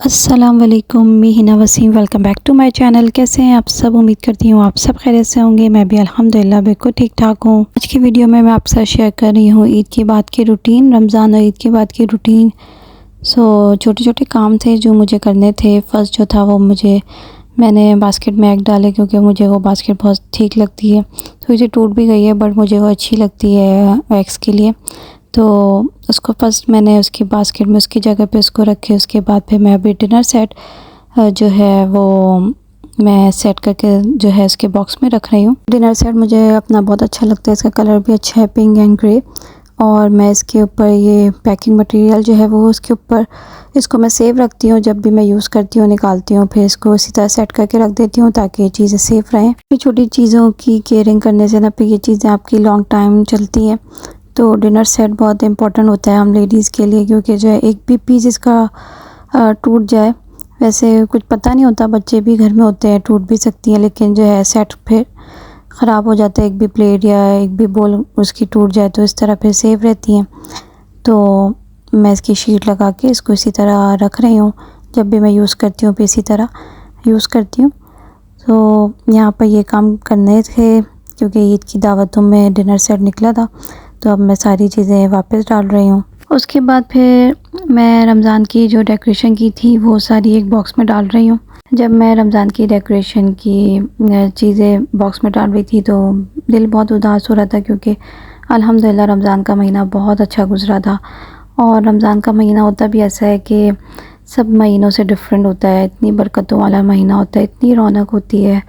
अस्सलाम वालेकुम, मैं Hina Waseem. Welcome back to my channel. कैसे हैं आप सब? उम्मीद करती हूँ आप सब खैरियत से होंगे। मैं भी अल्हम्दुलिल्लाह बिल्कुल ठीक ठाक हूँ। आज की वीडियो में मैं आपके साथ शेयर कर रही हूँ ईद के बाद की रूटीन, रमज़ान और ईद के बाद की रूटीन। छोटे छोटे काम थे जो मुझे करने थे। फ़र्स्ट जो था वो मैंने बास्केट में एग डाले क्योंकि मुझे वो बास्केट बहुत ठीक लगती है। थोड़ी सी टूट भी गई है बट मुझे वो अच्छी लगती है एग्स के लिए। तो उसको फर्स्ट मैंने उसकी बास्केट में उसकी जगह पे उसको रखे। उसके बाद फिर मैं अभी डिनर सेट जो है वो मैं सेट करके जो है उसके बॉक्स में रख रही हूँ। डिनर सेट मुझे अपना बहुत अच्छा लगता है। इसका कलर भी अच्छा है, पिंक एंड ग्रे। और मैं इसके ऊपर ये पैकिंग मटेरियल जो है वो उसके ऊपर इसको मैं सेव रखती हूँ। जब भी मैं यूज़ करती हूँ निकालती हूँ, फिर इसको इसी तरह सेट करके रख देती हूँ ताकि ये चीज़ें सेफ़ रहें। छोटी चीज़ों की केयरिंग करने से ना फिर ये चीज़ें आपकी लॉन्ग टाइम चलती हैं। तो डिनर सेट बहुत इम्पोर्टेंट होता है हम लेडीज़ के लिए, क्योंकि जो है एक भी पीस इसका टूट जाए, वैसे कुछ पता नहीं होता, बच्चे भी घर में होते हैं, टूट भी सकती हैं, लेकिन जो है सेट फिर ख़राब हो जाता है। एक भी प्लेट या एक भी बोल उसकी टूट जाए तो इस तरह फिर सेव रहती हैं। तो मैं इसकी शीट लगा के इसको इसी तरह रख रही हूँ। जब भी मैं यूज़ करती हूँ फिर इसी तरह यूज़ करती हूँ। तो यहाँ पर ये काम करने थे क्योंकि ईद की दावतों में डिनर सेट निकला था। तो अब मैं सारी चीज़ें वापस डाल रही हूँ। उसके बाद फिर मैं रमज़ान की जो डेकोरेशन की थी वो सारी एक बॉक्स में डाल रही हूँ। जब मैं रमज़ान की डेकोरेशन की चीज़ें बॉक्स में डाल रही थी तो दिल बहुत उदास हो रहा था, क्योंकि अल्हम्दुलिल्लाह रमज़ान का महीना बहुत अच्छा गुज़रा था। और रमज़ान का महीना होता भी ऐसा है कि सब महीनों से डिफरेंट होता है। इतनी बरकतों वाला महीना होता है, इतनी रौनक होती है।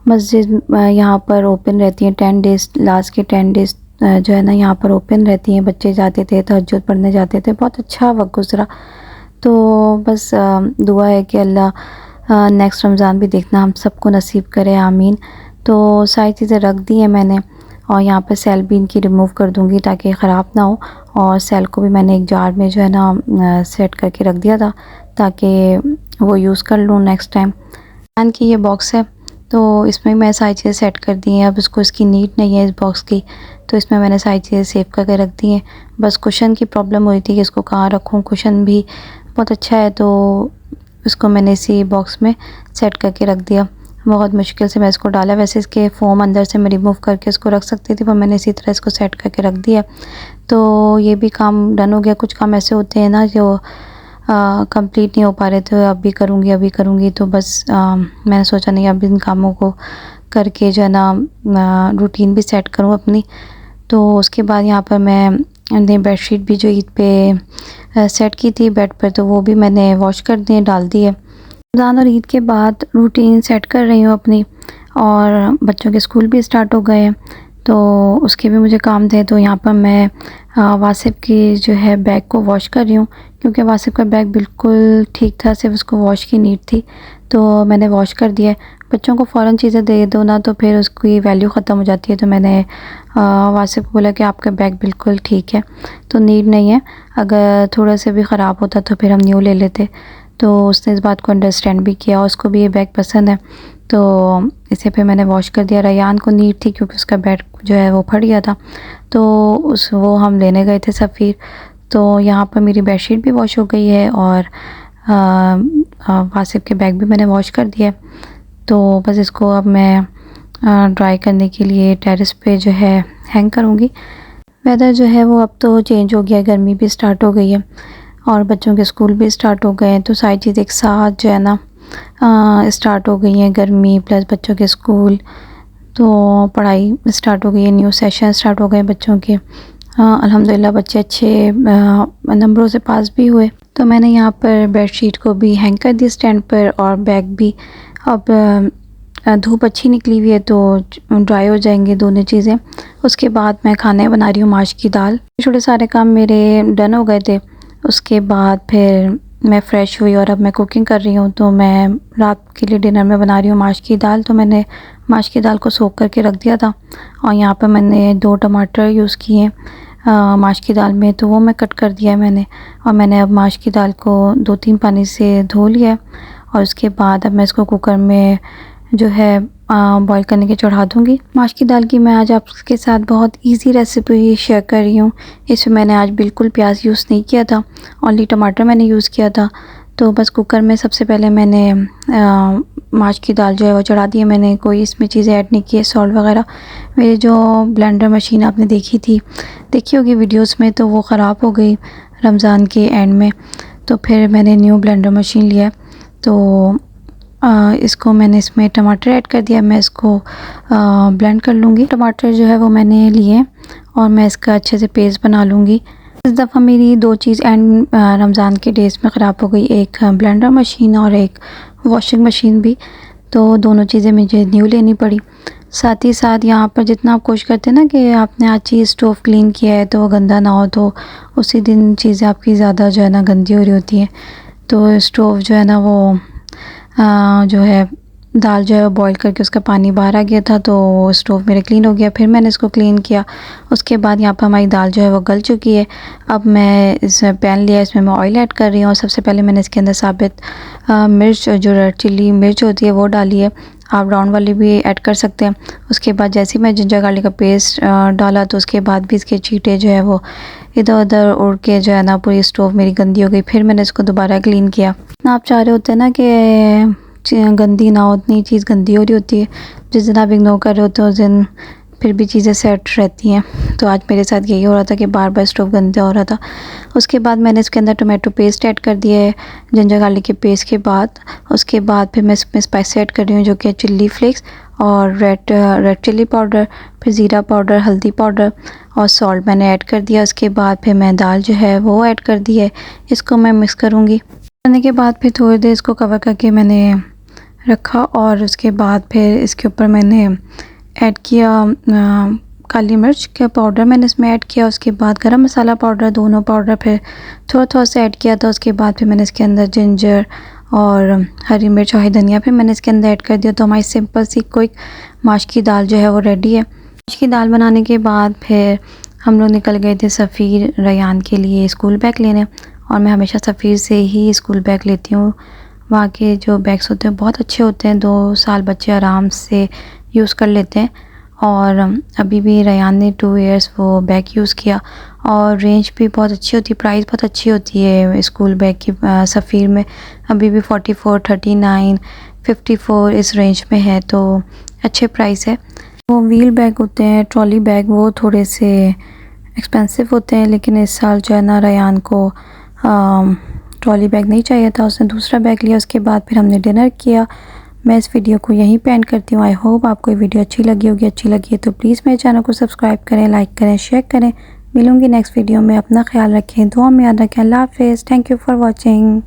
मस्जिद यहाँ पर ओपन रहती हैं 10 डेज़। लास्ट के 10 डेज़ जो है ना यहाँ पर ओपन रहती हैं। बच्चे जाते थे, तहज्जुद पढ़ने जाते थे। बहुत अच्छा वक्त गुज़रा। तो बस दुआ है कि अल्लाह नेक्स्ट रमज़ान भी देखना हम सबको नसीब करे, आमीन। तो सारी चीज़ें रख दी हैं मैंने, और यहाँ पर सेल भी इनकी रिमूव कर दूँगी ताकि ख़राब ना हो। और सेल को भी मैंने एक जार में जो है ना सेट करके रख दिया था ताकि वो यूज़ कर लूँ नेक्स्ट टाइम। पान की ये बॉक्स है तो इसमें मैं सारी चीज़ें सेट कर दी हैं। अब इसको इसकी नीड नहीं है इस बॉक्स की, तो इसमें मैंने सारी चीज़ें सेव करके रख दी हैं। बस कुशन की प्रॉब्लम हुई थी कि इसको कहाँ रखूँ। कुशन भी बहुत अच्छा है तो उसको मैंने इसी बॉक्स में सेट करके रख दिया। बहुत मुश्किल से मैं इसको डाला। वैसे इसके फ़ोम अंदर से मैं रिमूव करके इसको रख सकती थी, पर मैंने इसी तरह इसको सेट करके रख दिया। तो ये भी काम डन हो गया। कुछ काम ऐसे होते हैं ना जो कंप्लीट नहीं हो पा रहे थे, अभी करूँगी। तो बस मैंने सोचा नहीं, अब इन कामों को करके जो है ना रूटीन भी सेट करूँ अपनी। तो उसके बाद यहाँ पर मैंने बेडशीट भी जो ईद पे सेट की थी बेड पर, तो वो भी मैंने वॉश कर दिए, डाल दिए। रमज़ान और ईद के बाद रूटीन सेट कर रही हूँ अपनी, और बच्चों के स्कूल भी स्टार्ट हो गए हैं तो उसके भी मुझे काम थे। तो यहाँ पर मैं वासिफ़ की जो है बैग को वॉश कर रही हूँ, क्योंकि वासिफ़ का बैग बिल्कुल ठीक था, सिर्फ उसको वॉश की नीड थी। तो मैंने वॉश कर दिया। बच्चों को फ़ौरन चीज़ें दे दो ना तो फिर उसकी वैल्यू ख़त्म हो जाती है। तो मैंने वासिफ़ को बोला कि आपका बैग बिल्कुल ठीक है, तो नीड नहीं है। अगर थोड़ा से भी ख़राब होता तो फिर हम न्यू ले लेते। तो उसने इस बात को अंडरस्टैंड भी किया और उसको भी ये बैग पसंद है, तो इसे फिर मैंने वॉश कर दिया। रयान को नीड थी क्योंकि उसका बैग जो है वो फट गया था, तो वो हम लेने गए थे सफ़ीर। तो यहाँ पर मेरी बेडशीट भी वॉश हो गई है और वासिफ़ के बैग भी मैंने वॉश कर दिया। तो बस इसको अब मैं ड्राई करने के लिए टेरेस पे जो है हैंग करूँगी। वेदर जो है वो अब तो चेंज हो गया, गर्मी भी स्टार्ट हो गई है और बच्चों के स्कूल भी स्टार्ट हो गए हैं। तो सारी चीज़ एक साथ जो है ना स्टार्ट हो गई हैं, गर्मी प्लस बच्चों के स्कूल। तो पढ़ाई स्टार्ट हो गई है, न्यू सेशन स्टार्ट हो गए बच्चों के। अल्हम्दुलिल्लाह बच्चे अच्छे नंबरों से पास भी हुए। तो मैंने यहाँ पर बेडशीट को भी हैंग कर दिया स्टैंड पर, और बैग भी। अब धूप अच्छी निकली हुई है तो ड्राई हो जाएंगे दोनों चीज़ें। उसके बाद मैं खाने बना रही हूँ माश की दाल। छोटे सारे काम मेरे डन हो गए थे। उसके बाद फिर मैं फ़्रेश हुई और अब मैं कुकिंग कर रही हूँ। तो मैं रात के लिए डिनर में बना रही हूँ माश की दाल। तो मैंने माश की दाल को सोख करके रख दिया था, और यहाँ पर मैंने 2 टमाटर यूज़ किए माश की दाल में, तो वो मैं कट कर दिया है मैंने। और मैंने अब माश की दाल को 2-3 पानी से धो लिया है, और उसके बाद अब मैं इसको कुकर में जो है बॉईल करने के चढ़ा दूँगी। माश की दाल की मैं आज आपके साथ बहुत इजी रेसिपी शेयर कर रही हूँ। इसमें मैंने आज बिल्कुल प्याज यूज़ नहीं किया था, ओनली टमाटर मैंने यूज़ किया था। तो बस कुकर में सबसे पहले मैंने माश की दाल जो है वो चढ़ा दी है। मैंने कोई इसमें चीज़ें ऐड नहीं की है, सॉल्ट वगैरह। मेरी जो ब्लेंडर मशीन आपने देखी होगी वीडियोस में, तो वो ख़राब हो गई रमज़ान के एंड में। तो फिर मैंने न्यू ब्लेंडर मशीन लिया। तो इसको मैंने इसमें टमाटर ऐड कर दिया। मैं इसको ब्लेंड कर लूँगी। टमाटर जो है वो मैंने लिए और मैं इसका अच्छे से पेस्ट बना लूँगी। इस दफ़ा मेरी 2 चीज़ एंड रमज़ान के डेज़ में ख़राब हो गई, एक ब्लेंडर मशीन और एक वॉशिंग मशीन भी। तो दोनों चीज़ें मुझे न्यू लेनी पड़ी। साथ ही साथ यहाँ पर जितना आप कोशिश करते हैं ना कि आपने आज चीज़ स्टोव क्लीन किया है तो वो गंदा ना हो, तो उसी दिन चीज़ें आपकी ज़्यादा जो है ना गंदी हो रही होती हैं। तो स्टोव जो है ना वो जो है दाल जो है बॉईल करके उसका पानी बाहर आ गया था, तो स्टोव मेरा क्लीन हो गया। फिर मैंने इसको क्लीन किया। उसके बाद यहाँ पर हमारी दाल जो है वो गल चुकी है। अब मैं इस पैन लिया, इसमें मैं ऑयल ऐड कर रही हूँ और सबसे पहले मैंने इसके अंदर साबित मिर्च, जो रेड चिल्ली मिर्च होती है वो डाली है। आप ब्राउन वाली भी ऐड कर सकते हैं। उसके बाद जैसे ही मैं जिंजर गार्लिक का पेस्ट डाला, तो उसके बाद भी इसके छींटे जो है वो इधर उधर उड़ के जो है ना पूरी स्टोव मेरी गंदी हो गई। फिर मैंने इसको दोबारा क्लीन किया। ना आप चाह रहे होते हैं ना कि गंदी ना हो, उतनी चीज़ गंदी हो रही होती है। जिस दिन आप इग्नोर कर रहे होते हो उस दिन फिर भी चीज़ें सेट रहती हैं। तो आज मेरे साथ यही हो रहा था कि बार बार स्टोव गंदा हो रहा था। उसके बाद मैंने इसके अंदर टोमेटो पेस्ट ऐड कर दिया है जिंजर गार्लिक के पेस्ट के बाद। उसके बाद फिर मैं इसमें स्पाइस ऐड कर रही हूँ, जो कि चिल्ली फ्लेक्स और रेड चिल्ली पाउडर, फिर ज़ीरा पाउडर, हल्दी पाउडर और सॉल्ट मैंने ऐड कर दिया। उसके बाद फिर मैं दाल जो है वो ऐड कर दी है। इसको मैं मिक्स करूँगी। करने के बाद फिर थोड़ी देर इसको कवर करके मैंने रखा और उसके बाद फिर इसके ऊपर मैंने ऐड किया काली मिर्च का पाउडर मैंने इसमें ऐड किया। उसके बाद गरम मसाला पाउडर, दोनों पाउडर फिर थोड़ा थोड़ा सा ऐड किया था। उसके बाद फिर मैंने इसके अंदर जिंजर और हरी मिर्च और धनिया फिर मैंने इसके अंदर ऐड कर दिया। तो हमारी सिंपल सी क्विक माश की दाल जो है वो रेडी है। माश की दाल बनाने के बाद फिर हम लोग निकल गए थे सफ़ीर रयान के लिए स्कूल बैग लेने, और मैं हमेशा सफ़ीर से ही स्कूल बैग लेती हूँ। वहाँ के जो बैग्स होते हैं बहुत अच्छे होते हैं, 2 साल बच्चे आराम से यूज़ कर लेते हैं। और अभी भी रयान ने 2 इयर्स वो बैग यूज़ किया और रेंज भी बहुत अच्छी होती है, प्राइस बहुत अच्छी होती है स्कूल बैग की। सफ़ीर में अभी भी 44, 39, 54 इस रेंज में है, तो अच्छे प्राइस है। वो व्हील बैग होते हैं, ट्रॉली बैग, वो थोड़े से एक्सपेंसिव होते हैं। लेकिन इस साल जो है ना रयान को ट्रॉली बैग नहीं चाहिए था, उसने दूसरा बैग लिया। उसके बाद फिर हमने डिनर किया। मैं इस वीडियो को यहीं पे एंड करती हूँ। आई होप आपको ये वीडियो अच्छी लगी होगी। अच्छी लगी है तो प्लीज़ मेरे चैनल को सब्सक्राइब करें, लाइक करें, शेयर करें। मिलूँगी नेक्स्ट वीडियो में। अपना ख्याल रखें, दुआ में याद रखें। अल्लाह हाफ़िज़। Thank you for watching.